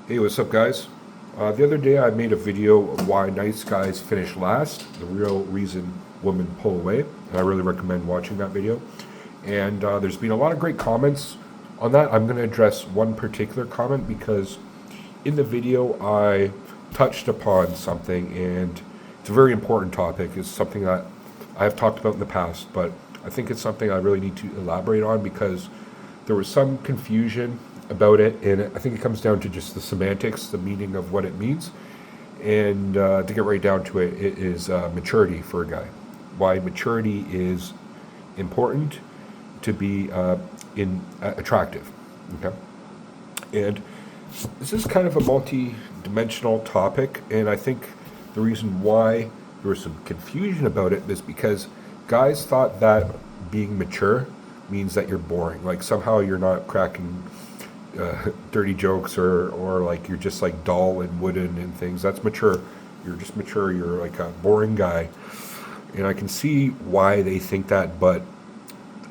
Hey, what's up, guys? The other day I made a video of why nice guys finish last, the real reason women pull away. And I really recommend watching that video. And there's been a lot of great comments on that. I'm going to address one particular comment because in the video I touched upon something, and it's a very important topic. It's something that I have talked about in the past, but I think it's something I really need to elaborate on because there was some confusion about it, and I think it comes down to just the semantics, the meaning of what it means. And to get right down to it, it is maturity for a guy. Why maturity is important to be attractive. Okay, and this is kind of a multi-dimensional topic, and I think the reason why there was some confusion about it is because guys thought that being mature means that you're boring, like somehow you're not cracking dirty jokes, or like you're just like dull and wooden and things. That's mature. You're just mature. You're like a boring guy, and I can see why they think that, but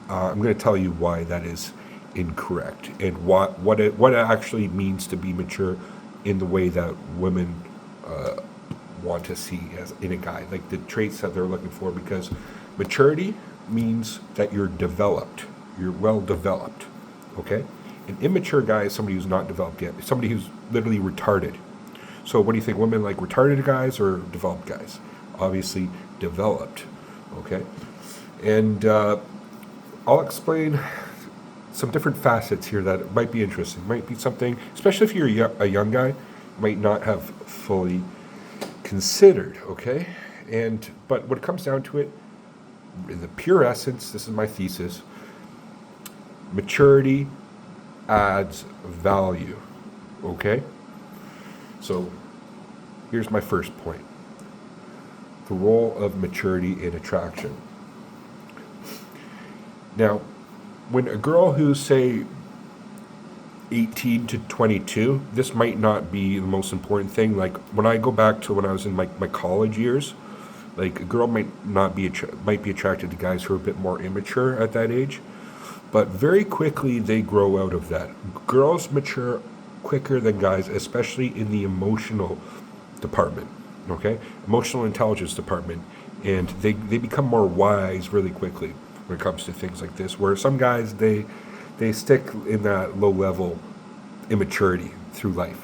I'm going to tell you why that is incorrect, and what it actually means to be mature in the way that women want to see as in a guy, like the traits that they're looking for. Because maturity means that you're developed, you're well developed. Okay. An immature guy is somebody who's not developed yet. Somebody who's literally retarded. So what do you think? Women like retarded guys or developed guys? Obviously developed. Okay. And I'll explain some different facets here that might be interesting. Might be something, especially if you're a young guy, might not have fully considered. Okay. But when it comes down to it, in the pure essence, this is my thesis, maturity adds value. Okay? So here's my first point. The role of maturity in attraction. Now, when a girl who's, say, 18 to 22, this might not be the most important thing. Like when I go back to when I was in my college years, like a girl might be attracted to guys who are a bit more immature at that age. But very quickly they grow out of that. Girls mature quicker than guys, especially in the emotional department, okay? Emotional intelligence department. And they become more wise really quickly when it comes to things like this, where some guys, they stick in that low level immaturity through life.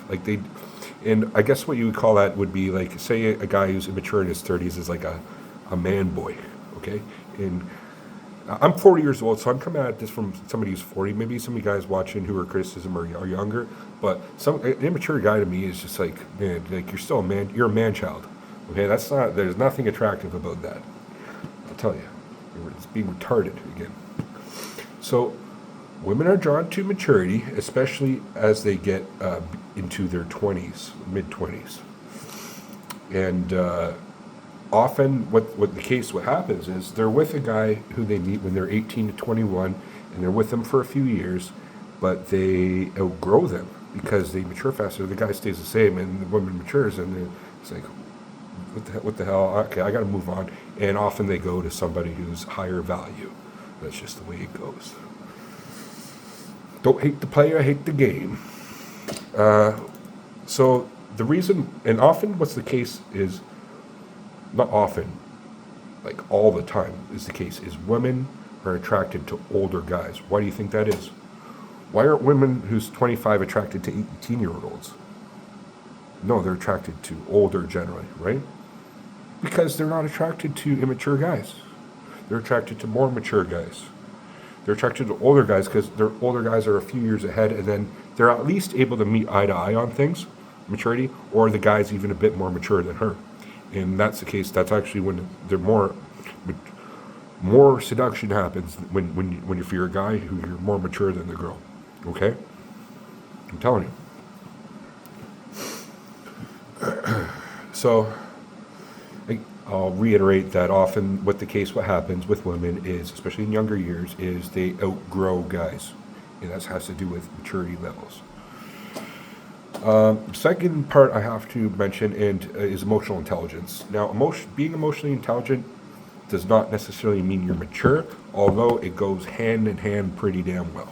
And I guess what you would call that would be like, say a guy who's immature in his 30s is like a man boy, okay? And I'm 40 years old, so I'm coming at this from somebody who's 40. Maybe some of you guys watching who are criticism are younger, but an immature guy to me is just like, man, like you're still a man. You're a man child. Okay, there's nothing attractive about that. I'll tell you, it's being retarded again. So, women are drawn to maturity, especially as they get into their 20s, mid 20s, and often what happens is they're with a guy who they meet when they're 18 to 21, and they're with them for a few years, but they outgrow them because they mature faster. The guy stays the same and the woman matures, and it's like, what the hell? Okay, I got to move on. And often they go to somebody who's higher value. That's just the way it goes. Don't hate the player, hate the game. So the reason, and often what's the case is, not often, like all the time is the case, is women are attracted to older guys. Why do you think that is? Why aren't women who's 25 attracted to 18-year-olds? No, they're attracted to older generally, right? Because they're not attracted to immature guys. They're attracted to more mature guys. They're attracted to older guys because their older guys are a few years ahead, and then they're at least able to meet eye to eye on things, maturity, or the guy's even a bit more mature than her. And that's the case. That's actually when they're more seduction happens when if you're a guy who you're more mature than the girl. Okay, I'm telling you. So I'll reiterate that often what happens with women is, especially in younger years, is they outgrow guys, and that has to do with maturity levels. Second part I have to mention is emotional intelligence. Now, being emotionally intelligent does not necessarily mean you're mature, although it goes hand in hand pretty damn well.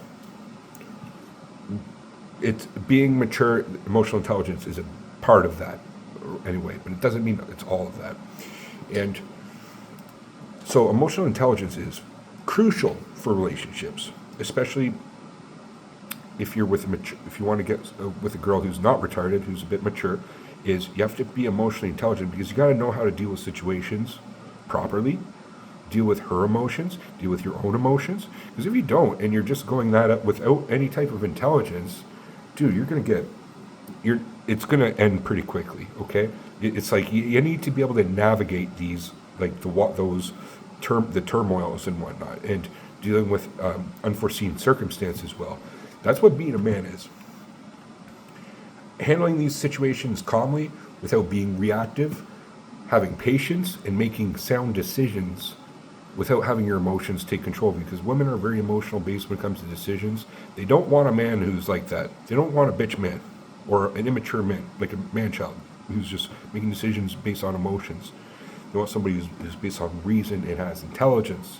it's being mature. Emotional intelligence is a part of that anyway, but it doesn't mean it's all of that. And so emotional intelligence is crucial for relationships, especially if you're with if you want to get with a girl who's not retarded, who's a bit mature. Is you have to be emotionally intelligent because you got to know how to deal with situations properly, deal with her emotions, deal with your own emotions. Because if you don't, and you're just going that up without any type of intelligence, dude, you're gonna get, it's gonna end pretty quickly. Okay, it's like you need to be able to navigate these, like the turmoils and whatnot, and dealing with unforeseen circumstances well. That's what being a man is. Handling these situations calmly without being reactive, having patience, and making sound decisions without having your emotions take control, because women are very emotional based when it comes to decisions. They don't want a man who's like that. They don't want a bitch man or an immature man, like a man child who's just making decisions based on emotions. They want somebody who's based on reason and has intelligence.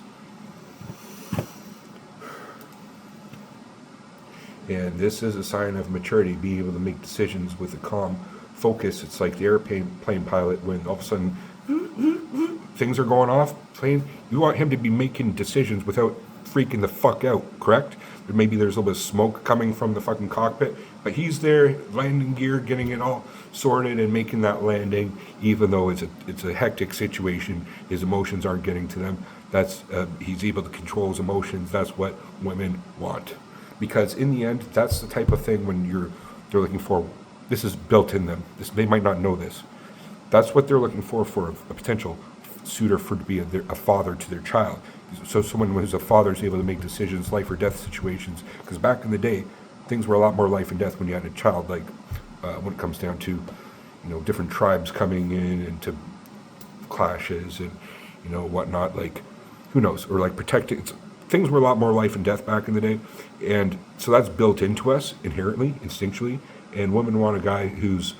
And this is a sign of maturity, being able to make decisions with a calm focus. It's like the airplane pilot when all of a sudden things are going off plane. You want him to be making decisions without freaking the fuck out, correct? Maybe there's a little bit of smoke coming from the fucking cockpit, but he's there, landing gear, getting it all sorted and making that landing, even though it's a hectic situation. His emotions aren't getting to them. That's he's able to control his emotions. That's what women want. Because in the end, that's the type of thing when they're looking for. This is built in them. They might not know this. That's what they're looking for a potential suitor to be a father to their child. So someone who's a father is able to make decisions, life or death situations. Because back in the day, things were a lot more life and death when you had a child. Like when it comes down to, different tribes coming in and to clashes and whatnot. Like who knows, or like protecting. Things were a lot more life and death back in the day, and so that's built into us inherently, instinctually. And women want a guy who's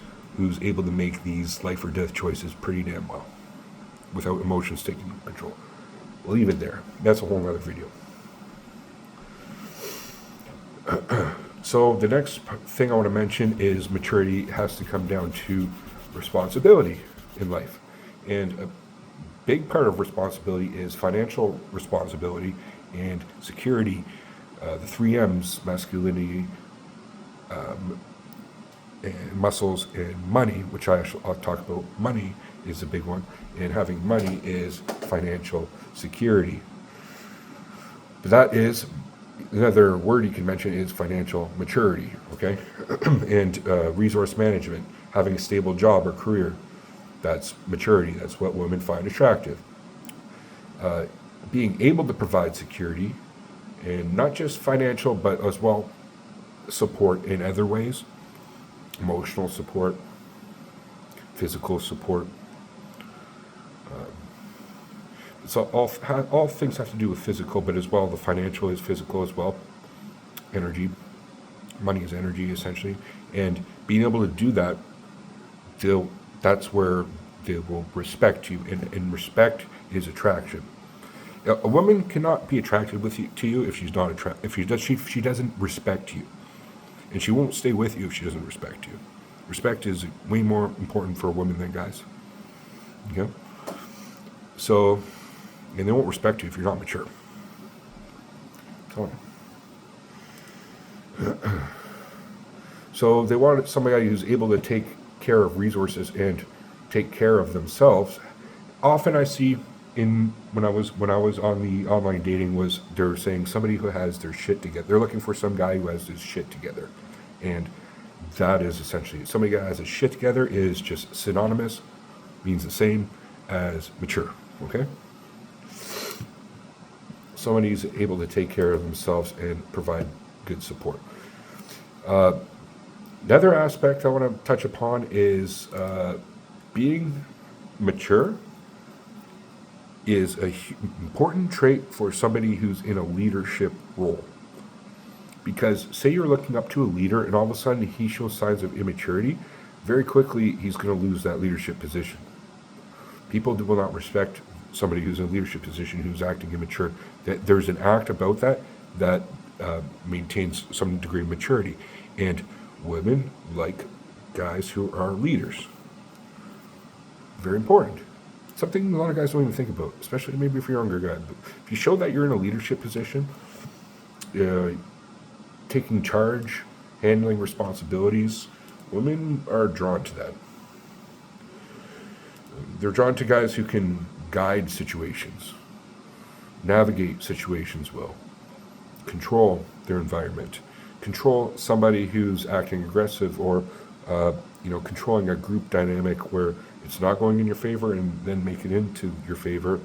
able to make these life or death choices pretty damn well, without emotions taking control. We'll leave it there. That's a whole other video. So the next thing I want to mention is maturity has to come down to responsibility in life, and a big part of responsibility is financial responsibility and security, the 3 M's, masculinity, and muscles, and money, which I'll talk about. Money is a big one, and having money is financial security. But that is, another word you can mention is financial maturity, okay? And resource management, having a stable job or career, that's maturity. That's what women find attractive. Being able to provide security, and not just financial, but as well support in other ways, emotional support, physical support. So all things have to do with physical, but as well the financial is physical as well. Energy, money is energy essentially, and being able to do that, that's where they will respect you, and respect is attraction. A woman cannot be attracted to you if she's not if she doesn't respect you, and she won't stay with you if she doesn't respect you. Respect is way more important for a woman than guys. Okay, so, and they won't respect you if you're not mature. So they want somebody who's able to take care of resources and take care of themselves. Often I see when I was on the online dating, was they're saying somebody who has their shit together. They're looking for some guy who has his shit together, and that is essentially somebody who has his shit together is just synonymous, means the same as mature. Okay, somebody who's able to take care of themselves and provide good support. Another aspect I want to touch upon is being mature is an important trait for somebody who's in a leadership role. Because say you're looking up to a leader and all of a sudden he shows signs of immaturity, very quickly he's going to lose that leadership position. People will not respect somebody who's in a leadership position who's acting immature. There's an act about that maintains some degree of maturity. And Women like guys who are leaders. Very important. Something a lot of guys don't even think about, especially maybe if you're a younger guy. But if you show that you're in a leadership position, uh, taking charge, handling responsibilities, women are drawn to that. They're drawn to guys who can guide situations, navigate situations well, control their environment, control somebody who's acting aggressive, or controlling a group dynamic where it's not going in your favor and then make it into your favor.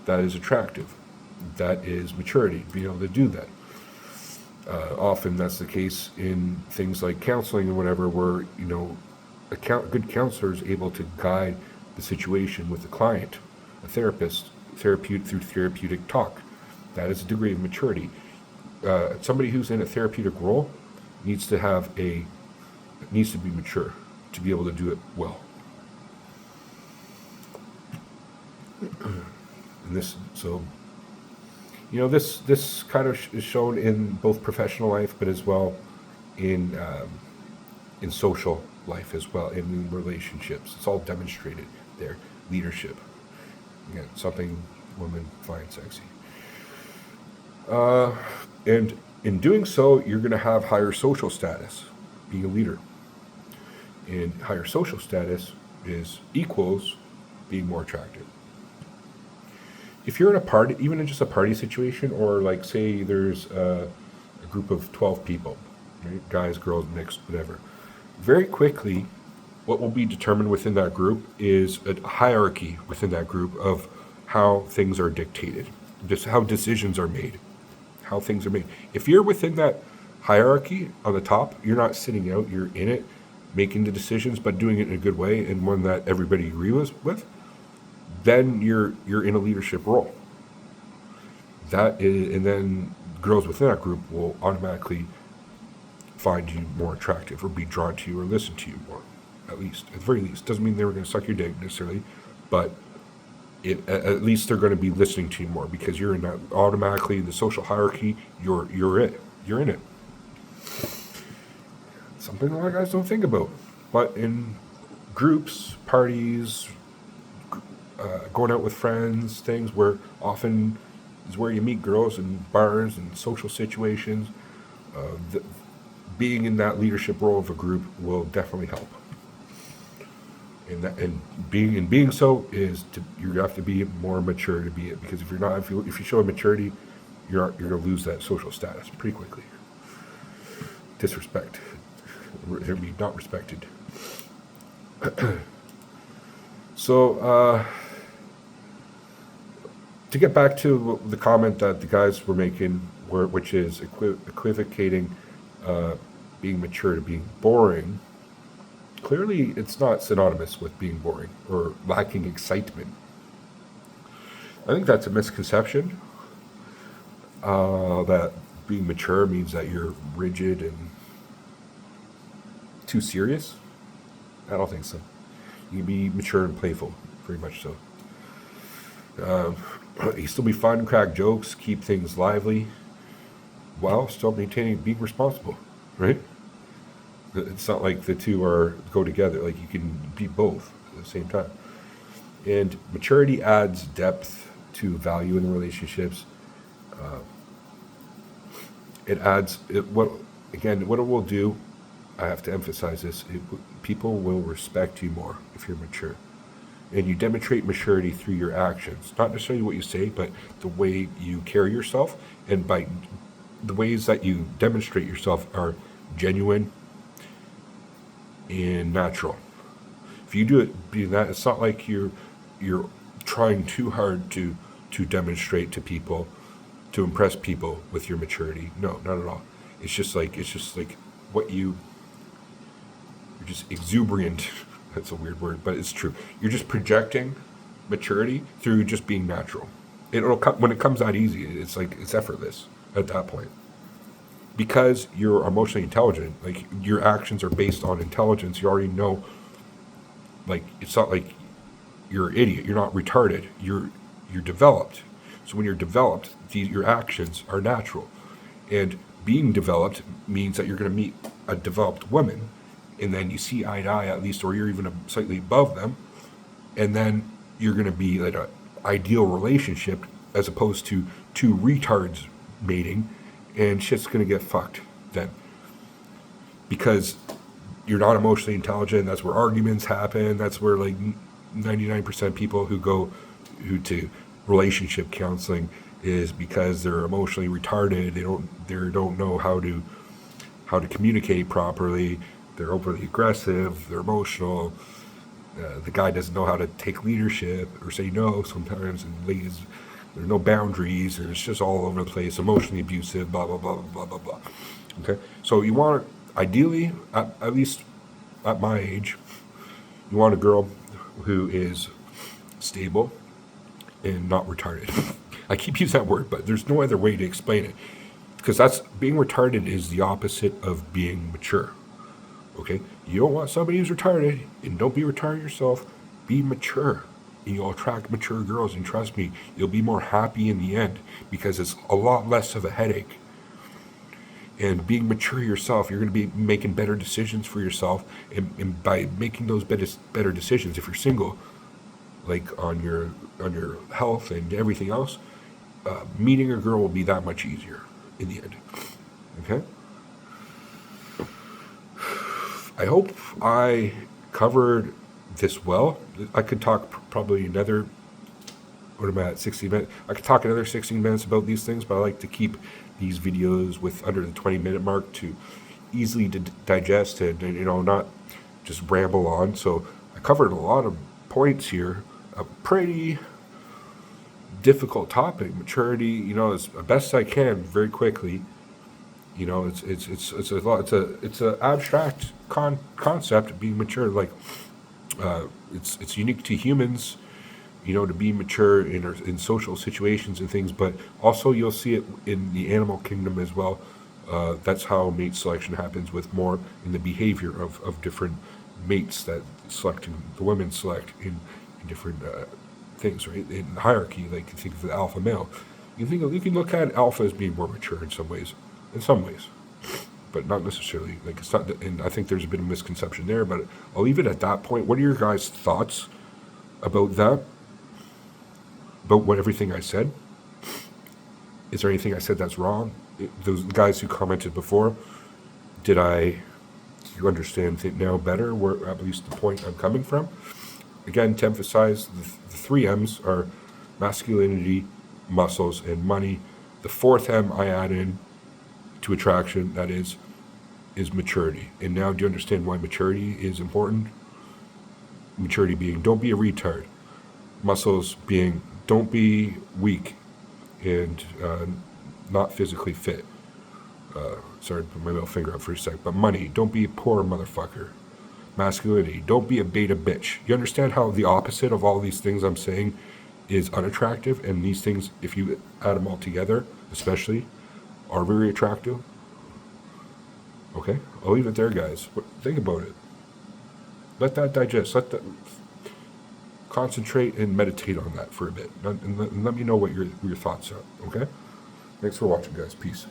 That is attractive. That is maturity, being able to do that. Often that's the case in things like counseling and whatever, where good counselor is able to guide the situation with the client, a therapist, through therapeutic talk. That is a degree of maturity. Somebody who's in a therapeutic role needs to be mature to be able to do it well. And this kind of is shown in both professional life, but as well in social life as well, in relationships. It's all demonstrated there. Leadership, again, something women find sexy. And in doing so, you're going to have higher social status, being a leader. And higher social status equals being more attractive. If you're in a party, even in just a party situation, or like say there's a group of 12 people, right? Guys, girls, mixed, whatever, very quickly, what will be determined within that group is a hierarchy within that group of how things are dictated, just how decisions are made, how things are made. If you're within that hierarchy on the top, you're not sitting out, you're in it, making the decisions, but doing it in a good way and one that everybody agrees with, then you're in a leadership role. And then girls within that group will automatically find you more attractive, or be drawn to you, or listen to you more. At the very least, doesn't mean they were going to suck your dick necessarily, but at least they're going to be listening to you more, because you're in that automatically the social hierarchy. You're in it. Something a lot of guys don't think about, but in groups, parties, going out with friends, things where often is where you meet girls in bars and social situations. Being in that leadership role of a group will definitely help. And being so is you have to be more mature to be it, because if you're not, if you show immaturity, you're going to lose that social status pretty quickly. Disrespect, you'll be not respected. So. To get back to the comment that the guys were making, which is equivocating being mature to being boring, clearly it's not synonymous with being boring or lacking excitement. I think that's a misconception, that being mature means that you're rigid and too serious. I don't think so. You can be mature and playful, very much so. You still be fun, crack jokes, keep things lively, while still maintaining being responsible, right? It's not like the two go together. Like, you can be both at the same time. And maturity adds depth to value in the relationships. What it will do, I have to emphasize this, people will respect you more if you're mature. And you demonstrate maturity through your actions, not necessarily what you say, but the way you carry yourself. And by the ways that you demonstrate yourself are genuine and natural. If you do it being that, it's not like you're trying too hard to demonstrate to people, to impress people with your maturity. No, not at all. It's just like you're just exuberant. That's a weird word, but it's true. You're just projecting maturity through just being natural. It'll come when it comes out easy. It's like it's effortless at that point, because you're emotionally intelligent. Like, your actions are based on intelligence. You already know. Like, it's not like you're an idiot. You're not retarded. You're developed. So when you're developed, your actions are natural, and being developed means that you're going to meet a developed woman, and then you see eye to eye at least, or you're even slightly above them, and then you're going to be like an ideal relationship as opposed to two retards mating, and shit's going to get fucked then. Because you're not emotionally intelligent, that's where arguments happen, that's where like 99% people who go to relationship counseling is because they're emotionally retarded. They don't know how to communicate properly. They're overly aggressive. They're emotional. The guy doesn't know how to take leadership or say no sometimes, and there's no boundaries, and it's just all over the place. Emotionally abusive. Blah blah blah blah blah blah. Okay, so you want, ideally, at least at my age, you want a girl who is stable and not retarded. I keep using that word, but there's no other way to explain it. Because being retarded is the opposite of being mature. Okay? You don't want somebody who's retarded, and don't be retarded yourself. Be mature. And you'll attract mature girls, and trust me, you'll be more happy in the end because it's a lot less of a headache. And being mature yourself, you're going to be making better decisions for yourself, and by making those better decisions, if you're single, like on your health and everything else, meeting a girl will be that much easier in the end. Okay? I hope I covered this well. I could talk probably another, what am I at, 60 minutes? I could talk another 16 minutes about these things, but I like to keep these videos with under the 20-minute mark to easily digest and not just ramble on. So I covered a lot of points here. A pretty difficult topic, maturity, as best I can, very quickly. It's a lot. It's a abstract concept, being mature. Like it's unique to humans, to be mature in social situations and things. But also you'll see it in the animal kingdom as well. That's how mate selection happens, with more in the behavior of different mates that the women select in different things, right? In hierarchy, like you think of the alpha male. You can look at alpha as being more mature in some ways, but not necessarily. Like it's not, and I think there's a bit of misconception there. But I'll leave it at that point. What are your guys' thoughts about that? About everything I said? Is there anything I said that's wrong? Those guys who commented before, do you understand it now better? Where at least the point I'm coming from? Again, to emphasize, the three M's are masculinity, muscles, and money. The fourth M I add in to attraction, that is maturity. And now, do you understand why maturity is important? Maturity being, don't be a retard. Muscles being, don't be weak and not physically fit. Sorry to put my middle finger up for a sec. But money, don't be a poor motherfucker. Masculinity, don't be a beta bitch. You understand how the opposite of all these things I'm saying is unattractive, and these things, if you add them all together, especially, are very attractive? Okay, I'll leave it there, guys. Think about it. Let that digest. Concentrate and meditate on that for a bit, and let me know what your thoughts are. Okay, thanks for watching, guys. Peace.